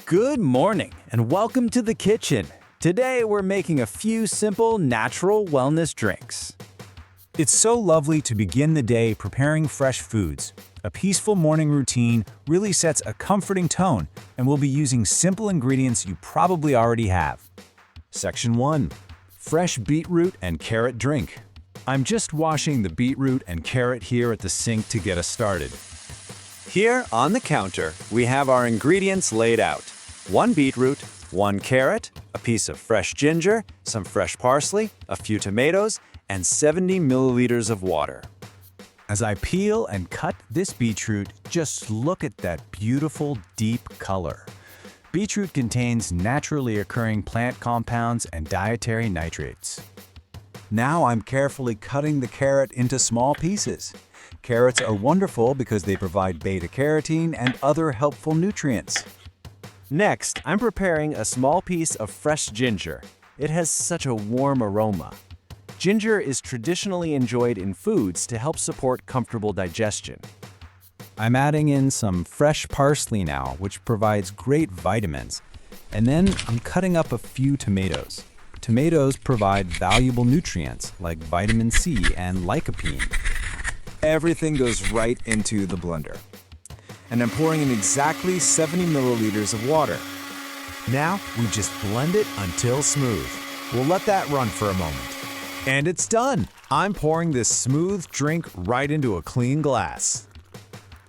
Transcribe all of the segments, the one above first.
Good morning and welcome to the kitchen. Today we're making a few simple natural wellness drinks. It's so lovely to begin the day preparing fresh foods. A peaceful morning routine really sets a comforting tone, and we'll be using simple ingredients you probably already have. Section 1. Fresh beetroot and carrot drink. I'm just washing the beetroot and carrot here at the sink to get us started. Here on the counter, we have our ingredients laid out. 1 beetroot, 1 carrot, a piece of fresh ginger, some fresh parsley, a few tomatoes, and 70 milliliters of water. As I peel and cut this beetroot, just look at that beautiful deep color. Beetroot contains naturally occurring plant compounds and dietary nitrates. Now I'm carefully cutting the carrot into small pieces. Carrots are wonderful because they provide beta-carotene and other helpful nutrients. Next, I'm preparing a small piece of fresh ginger. It has such a warm aroma. Ginger is traditionally enjoyed in foods to help support comfortable digestion. I'm adding in some fresh parsley now, which provides great vitamins. And then I'm cutting up a few tomatoes. Tomatoes provide valuable nutrients like vitamin C and lycopene. Everything goes right into the blender. And I'm pouring in exactly 70 milliliters of water. Now, we just blend it until smooth. We'll let that run for a moment. And it's done! I'm pouring this smooth drink right into a clean glass.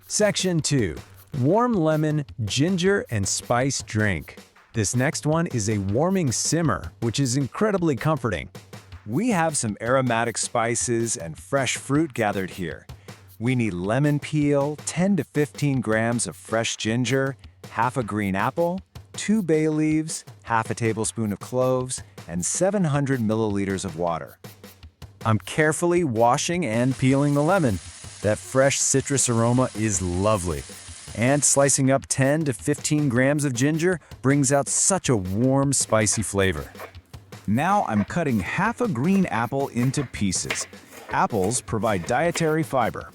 Section 2. Warm lemon, ginger, and spice drink. This next one is a warming simmer, which is incredibly comforting. We have some aromatic spices and fresh fruit gathered here. We need lemon peel, 10 to 15 grams of fresh ginger, half a green apple, 2 bay leaves, half a tablespoon of cloves, and 700 milliliters of water. I'm carefully washing and peeling the lemon. That fresh citrus aroma is lovely. And slicing up 10 to 15 grams of ginger brings out such a warm, spicy flavor. Now I'm cutting half a green apple into pieces. Apples provide dietary fiber.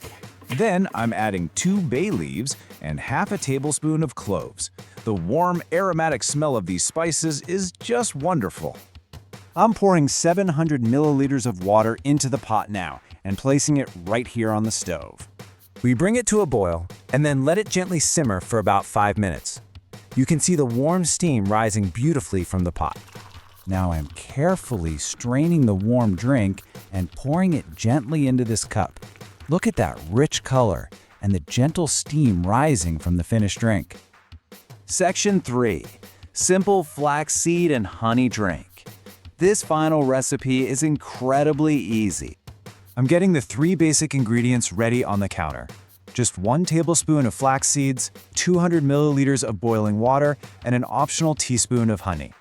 Then I'm adding 2 bay leaves and half a tablespoon of cloves. The warm, aromatic smell of these spices is just wonderful. I'm pouring 700 milliliters of water into the pot now and placing it right here on the stove. We bring it to a boil and then let it gently simmer for about 5 minutes. You can see the warm steam rising beautifully from the pot. Now I'm carefully straining the warm drink and pouring it gently into this cup. Look at that rich color and the gentle steam rising from the finished drink. Section 3. Simple flaxseed and honey drink. This final recipe is incredibly easy. I'm getting the 3 basic ingredients ready on the counter. Just 1 tablespoon of flax seeds, 200 milliliters of boiling water, and an optional teaspoon of honey.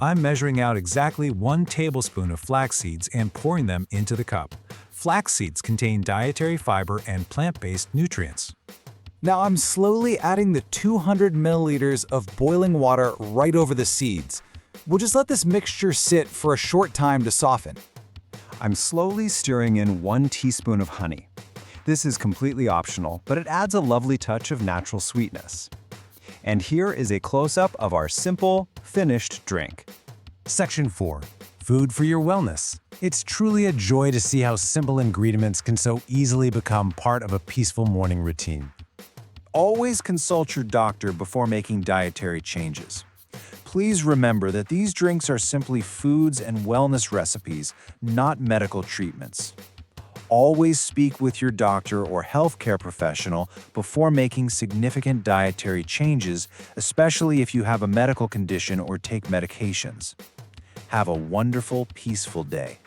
I'm measuring out exactly 1 tablespoon of flax seeds and pouring them into the cup. Flax seeds contain dietary fiber and plant-based nutrients. Now I'm slowly adding the 200 milliliters of boiling water right over the seeds. We'll just let this mixture sit for a short time to soften. I'm slowly stirring in 1 teaspoon of honey. This is completely optional, but it adds a lovely touch of natural sweetness. And here is a close-up of our simple, finished drink. Section 4. Food for your wellness. It's truly a joy to see how simple ingredients can so easily become part of a peaceful morning routine. Always consult your doctor before making dietary changes. Please remember that these drinks are simply foods and wellness recipes, not medical treatments. Always speak with your doctor or healthcare professional before making significant dietary changes, especially if you have a medical condition or take medications. Have a wonderful, peaceful day.